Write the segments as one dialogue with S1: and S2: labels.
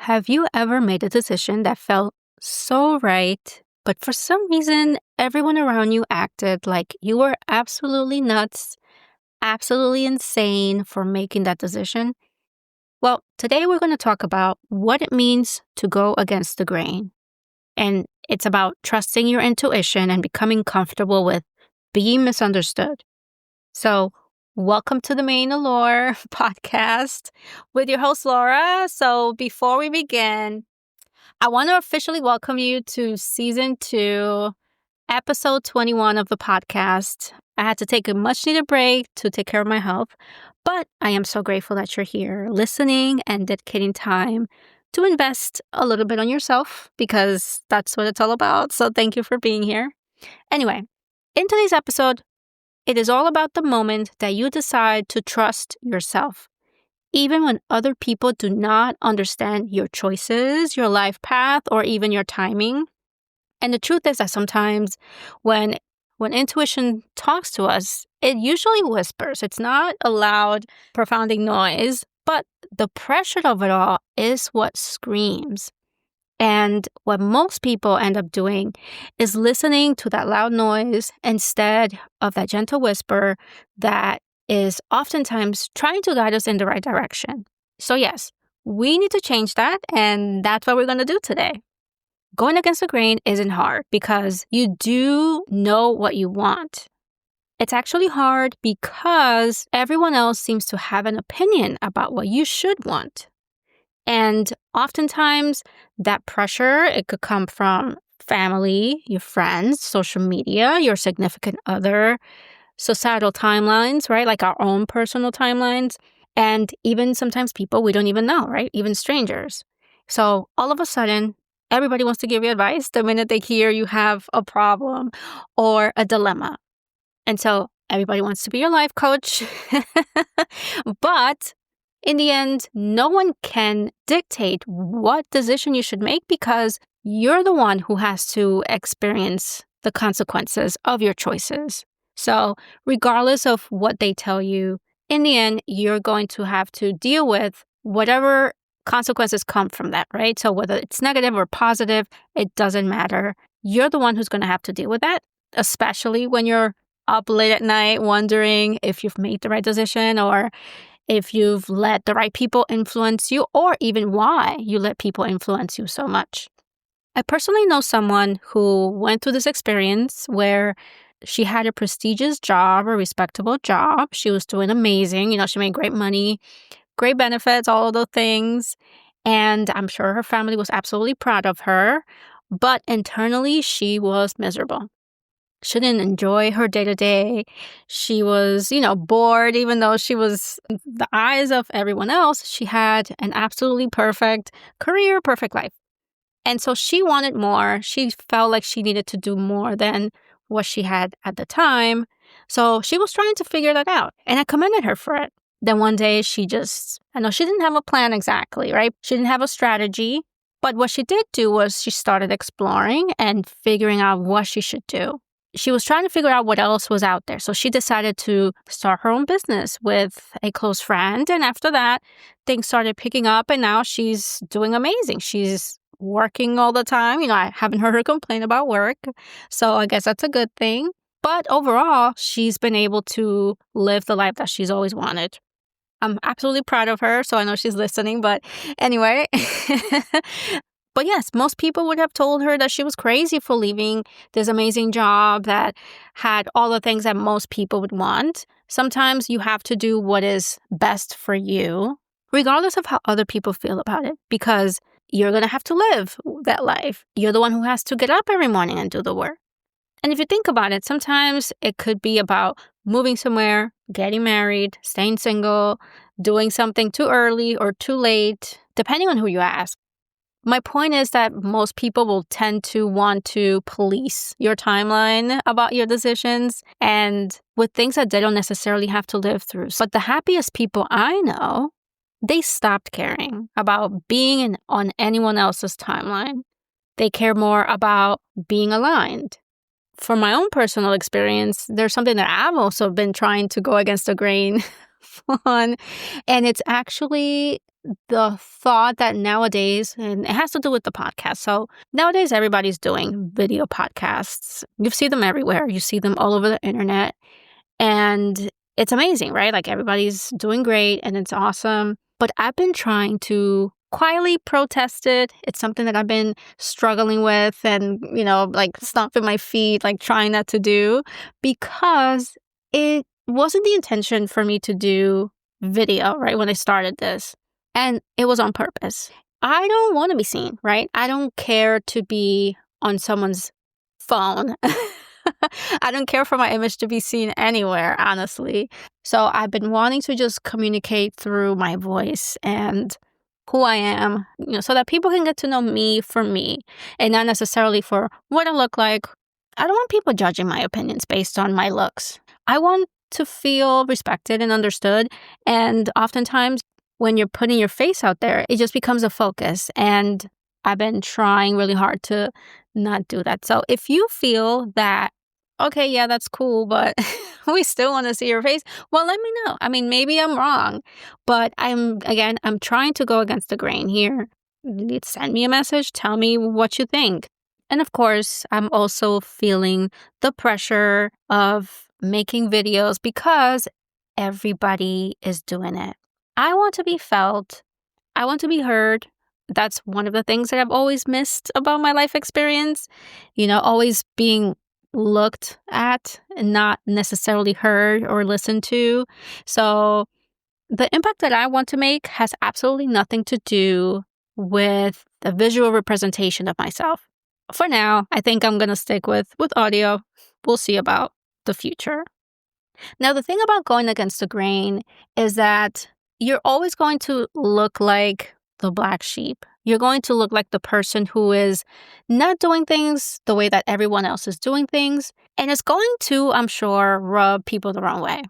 S1: Have you ever made a decision that felt so right, but for some reason, everyone around you acted like you were absolutely nuts, absolutely insane for making that decision? Well, today we're going to talk about what it means to go against the grain. And it's about trusting your intuition and becoming comfortable with being misunderstood. So, welcome to the Main Allure podcast with your host, Laura. So, before we begin, I want to officially welcome you to season 2, episode 21 of the podcast. I had to take a much needed break to take care of my health, but I am so grateful that you're here listening and dedicating time to invest a little bit on yourself because that's what it's all about. So thank you for being here. Anyway, in today's episode, it is all about the moment that you decide to trust yourself. Even when other people do not understand your choices, your life path, or even your timing. And the truth is that sometimes when intuition talks to us, it usually whispers. It's not a loud, profounding noise, but the pressure of it all is what screams. And what most people end up doing is listening to that loud noise instead of that gentle whisper that is oftentimes trying to guide us in the right direction. So yes, we need to change that, and that's what we're going to do today. Going against the grain isn't hard because you do know what you want. It's actually hard because everyone else seems to have an opinion about what you should want. And oftentimes that pressure, it could come from family, your friends, social media, your significant other, societal timelines, right? Like our own personal timelines, and even sometimes people we don't even know, right? Even strangers. So all of a sudden, everybody wants to give you advice the minute they hear you have a problem or a dilemma. And so everybody wants to be your life coach. But in the end, no one can dictate what decision you should make because you're the one who has to experience the consequences of your choices. So regardless of what they tell you, in the end, you're going to have to deal with whatever consequences come from that, right? So whether it's negative or positive, it doesn't matter. You're the one who's going to have to deal with that, especially when you're up late at night wondering if you've made the right decision or if you've let the right people influence you, or even why you let people influence you so much. I personally know someone who went through this experience where she had a prestigious job, a respectable job. She was doing amazing. She made great money, great benefits, all of those things. And I'm sure her family was absolutely proud of her. But internally, she was miserable. She didn't enjoy her day-to-day. She was, bored, even though she was in the eyes of everyone else. She had an absolutely perfect career, perfect life. And so she wanted more. She felt like she needed to do more than what she had at the time. So she was trying to figure that out. And I commended her for it. Then one day she didn't have a plan exactly, right? She didn't have a strategy. But what she did do was she started exploring and figuring out what she should do. She was trying to figure out what else was out there. So she decided to start her own business with a close friend. And after that, things started picking up. And now she's doing amazing. She's working all the time. I haven't heard her complain about work. So I guess that's a good thing. But overall, she's been able to live the life that she's always wanted. I'm absolutely proud of her. So I know she's listening. But anyway. But yes, most people would have told her that she was crazy for leaving this amazing job that had all the things that most people would want. Sometimes you have to do what is best for you, regardless of how other people feel about it, because you're going to have to live that life. You're the one who has to get up every morning and do the work. And if you think about it, sometimes it could be about moving somewhere, getting married, staying single, doing something too early or too late, depending on who you ask. My point is that most people will tend to want to police your timeline about your decisions and with things that they don't necessarily have to live through. But the happiest people I know, they stopped caring about being on anyone else's timeline. They care more about being aligned. For my own personal experience, there's something that I've also been trying to go against the grain on, and it's actually the thought that nowadays, and it has to do with the podcast. So nowadays, everybody's doing video podcasts. You see them everywhere. You see them all over the internet. And it's amazing, right? Like everybody's doing great and it's awesome. But I've been trying to quietly protest it. It's something that I've been struggling with and, like stomping my feet, like trying not to do, because it wasn't the intention for me to do video, right, when I started this. And it was on purpose. I don't want to be seen, right? I don't care to be on someone's phone. I don't care for my image to be seen anywhere, honestly. So I've been wanting to just communicate through my voice and who I am, so that people can get to know me for me and not necessarily for what I look like. I don't want people judging my opinions based on my looks. I want to feel respected and understood. And oftentimes when you're putting your face out there, it just becomes a focus. And I've been trying really hard to not do that. So if you feel that, okay, yeah, that's cool, but we still want to see your face, well, let me know. I mean, maybe I'm wrong, but I'm trying to go against the grain here. Send me a message. Tell me what you think. And of course, I'm also feeling the pressure of making videos because everybody is doing it. I want to be felt. I want to be heard. That's one of the things that I've always missed about my life experience. Always being looked at and not necessarily heard or listened to. So the impact that I want to make has absolutely nothing to do with the visual representation of myself. For now, I think I'm going to stick with audio. We'll see about the future. Now, the thing about going against the grain is that you're always going to look like the black sheep. You're going to look like the person who is not doing things the way that everyone else is doing things. And it's going to, I'm sure, rub people the wrong way.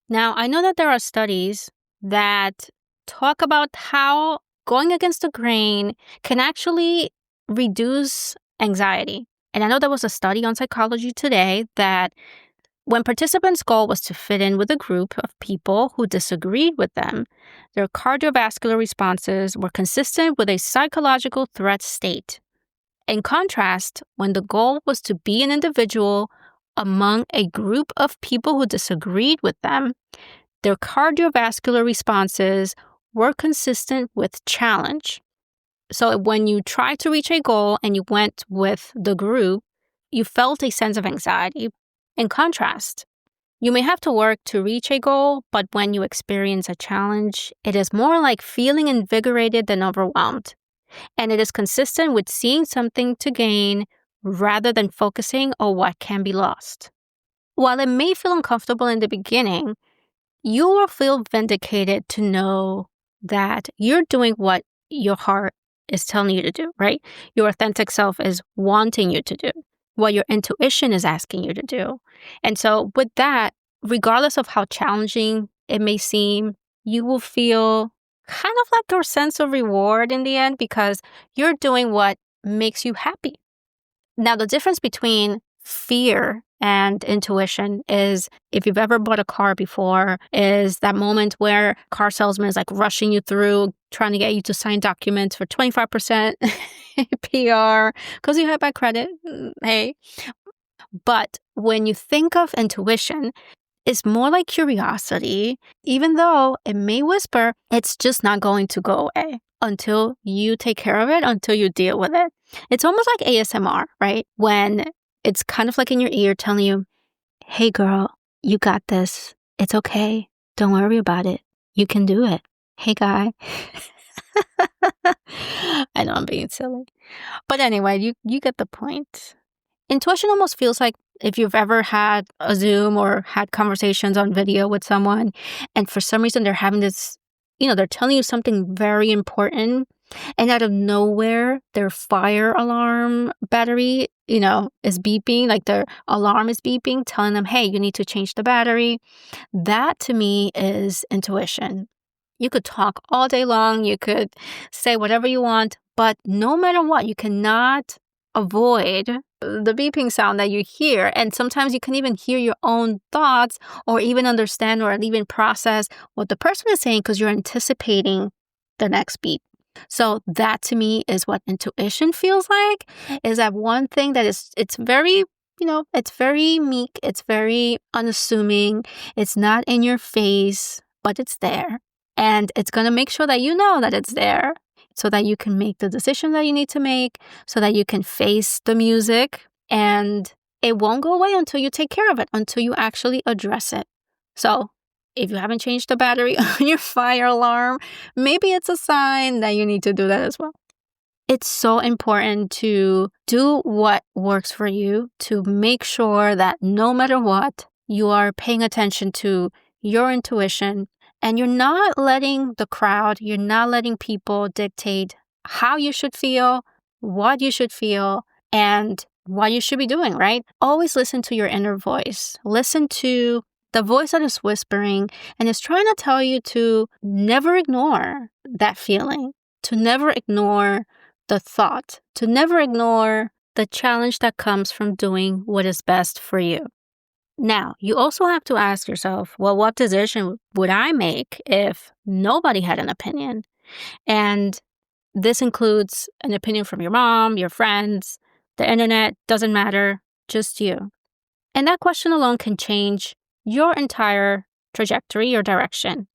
S1: Now, I know that there are studies that talk about how going against the grain can actually reduce anxiety. And I know there was a study on Psychology Today that when participants' goal was to fit in with a group of people who disagreed with them, their cardiovascular responses were consistent with a psychological threat state. In contrast, when the goal was to be an individual among a group of people who disagreed with them, their cardiovascular responses were consistent with challenge. So when you tried to reach a goal and you went with the group, you felt a sense of anxiety. In contrast, you may have to work to reach a goal, but when you experience a challenge, it is more like feeling invigorated than overwhelmed. And it is consistent with seeing something to gain rather than focusing on what can be lost. While it may feel uncomfortable in the beginning, you will feel vindicated to know that you're doing what your heart is telling you to do, right? Your authentic self is wanting you to do what your intuition is asking you to do. And so with that, regardless of how challenging it may seem, you will feel kind of like your sense of reward in the end because you're doing what makes you happy. Now, the difference between fear and intuition is, if you've ever bought a car before, is that moment where car salesman is like rushing you through, trying to get you to sign documents for 25% PR because you have bad credit. Hey. But when you think of intuition, it's more like curiosity. Even though it may whisper, it's just not going to go away until you take care of it, until you deal with it. It's almost like ASMR, right? When it's kind of like in your ear telling you, hey girl, you got this. It's okay. Don't worry about it. You can do it. Hey guy. I know I'm being silly. But anyway, you get the point. Intuition almost feels like if you've ever had a Zoom or had conversations on video with someone, and for some reason they're having this, they're telling you something very important, and out of nowhere, their fire alarm battery, is beeping, like their alarm is beeping, telling them, hey, you need to change the battery. That to me is intuition. You could talk all day long, you could say whatever you want, but no matter what, you cannot avoid the beeping sound that you hear. And sometimes you can even hear your own thoughts or even understand or even process what the person is saying because you're anticipating the next beat. So that to me is what intuition feels like, is that one thing that it's very, it's very meek, it's very unassuming, it's not in your face, but it's there. And it's going to make sure that you know that it's there so that you can make the decision that you need to make, so that you can face the music, and it won't go away until you take care of it, until you actually address it. So if you haven't changed the battery on your fire alarm, maybe it's a sign that you need to do that as well. It's so important to do what works for you, to make sure that no matter what, you are paying attention to your intuition, and you're not letting the crowd, you're not letting people dictate how you should feel, what you should feel, and what you should be doing, right? Always listen to your inner voice. Listen to the voice that is whispering and is trying to tell you to never ignore that feeling, to never ignore the thought, to never ignore the challenge that comes from doing what is best for you. Now, you also have to ask yourself, well, what decision would I make if nobody had an opinion? And this includes an opinion from your mom, your friends, the internet, doesn't matter, just you. And that question alone can change your entire trajectory, your direction.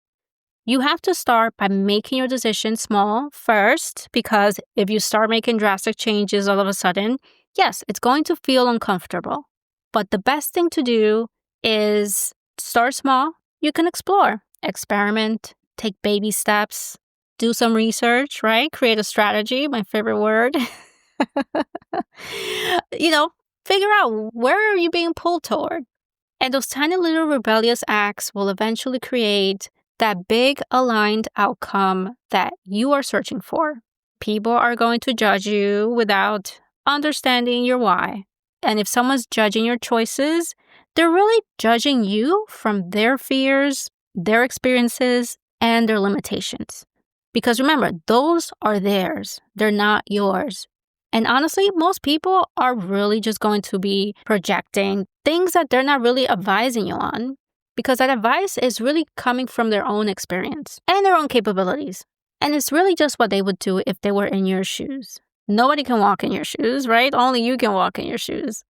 S1: You have to start by making your decision small first, because if you start making drastic changes all of a sudden, yes, it's going to feel uncomfortable. But the best thing to do is start small. You can explore, experiment, take baby steps, do some research, right? Create a strategy, my favorite word. Figure out where are you being pulled toward. And those tiny little rebellious acts will eventually create that big aligned outcome that you are searching for. People are going to judge you without understanding your why. And if someone's judging your choices, they're really judging you from their fears, their experiences, and their limitations. Because remember, those are theirs. They're not yours. And honestly, most people are really just going to be projecting things that they're not really advising you on, because that advice is really coming from their own experience and their own capabilities. And it's really just what they would do if they were in your shoes. Nobody can walk in your shoes, right? Only you can walk in your shoes.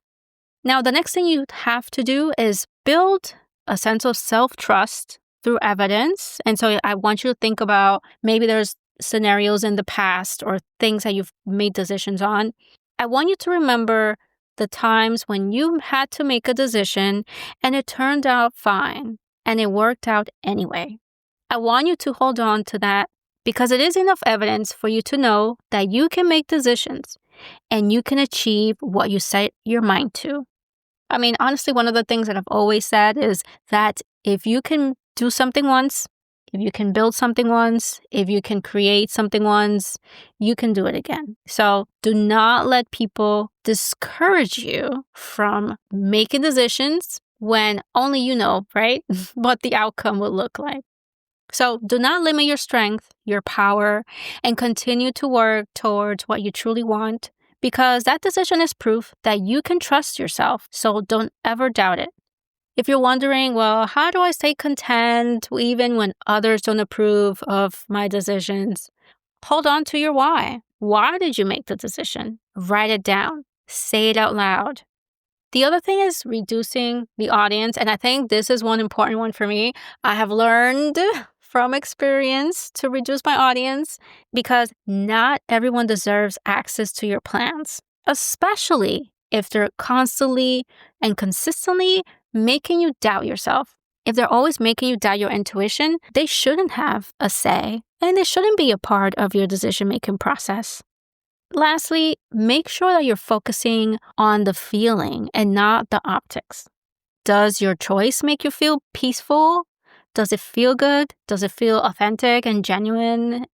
S1: Now, the next thing you have to do is build a sense of self-trust through evidence. And so I want you to think about, maybe there's scenarios in the past or things that you've made decisions on. I want you to remember the times when you had to make a decision and it turned out fine and it worked out anyway. I want you to hold on to that, because it is enough evidence for you to know that you can make decisions and you can achieve what you set your mind to. I mean, honestly, one of the things that I've always said is that if you can do something once, if you can build something once, if you can create something once, you can do it again. So do not let people discourage you from making decisions when only you know, right, what the outcome will look like. So do not limit your strength, your power, and continue to work towards what you truly want, because that decision is proof that you can trust yourself. So don't ever doubt it. If you're wondering, well, how do I stay content even when others don't approve of my decisions? Hold on to your why. Why did you make the decision? Write it down. Say it out loud. The other thing is reducing the audience. And I think this is one important one for me. I have learned from experience to reduce my audience, because not everyone deserves access to your plans, especially if they're constantly and consistently making you doubt yourself. If they're always making you doubt your intuition, they shouldn't have a say, and they shouldn't be a part of your decision-making process. Lastly, make sure that you're focusing on the feeling and not the optics. Does your choice make you feel peaceful? Does it feel good? Does it feel authentic and genuine?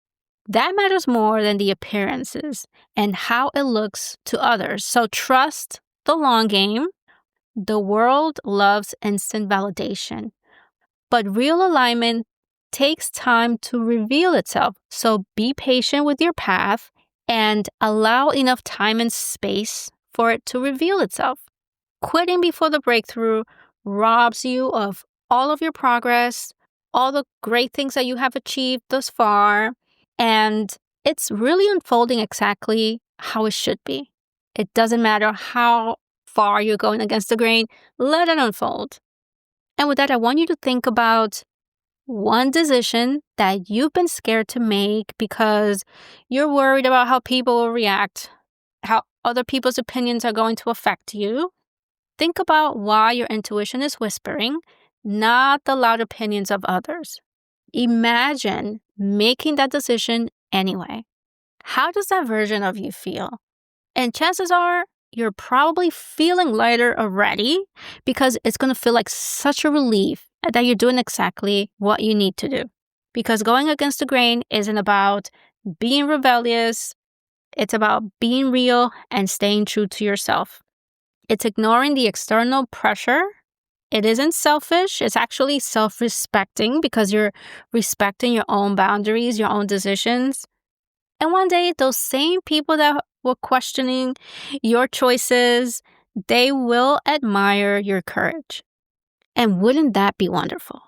S1: That matters more than the appearances and how it looks to others. So trust the long game. The world loves instant validation, but real alignment takes time to reveal itself. So be patient with your path and allow enough time and space for it to reveal itself. Quitting before the breakthrough robs you of all of your progress, all the great things that you have achieved thus far, And it's really unfolding exactly how it should be. It doesn't matter how far you're going against the grain, let it unfold. And with that, I want you to think about one decision that you've been scared to make because you're worried about how people will react, how other people's opinions are going to affect you. Think about why your intuition is whispering, not the loud opinions of others. Imagine making that decision anyway. How does that version of you feel? And chances are you're probably feeling lighter already because it's going to feel like such a relief that you're doing exactly what you need to do. Because going against the grain isn't about being rebellious. It's about being real and staying true to yourself. It's ignoring the external pressure. It isn't selfish. It's actually self-respecting because you're respecting your own boundaries, your own decisions. And one day, those same people that were questioning your choices, they will admire your courage. And wouldn't that be wonderful?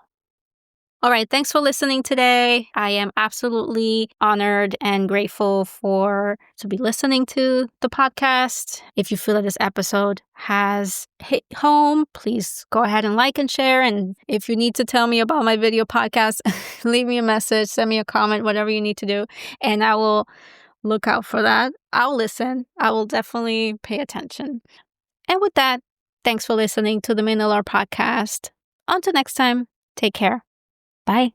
S1: All right, thanks for listening today. I am absolutely honored and grateful to be listening to the podcast. If you feel that this episode has hit home, please go ahead and like and share. And if you need to tell me about my video podcast, leave me a message, send me a comment, whatever you need to do. And I will look out for that. I'll listen. I will definitely pay attention. And with that, thanks for listening to the Manila podcast. Until next time, take care. Bye.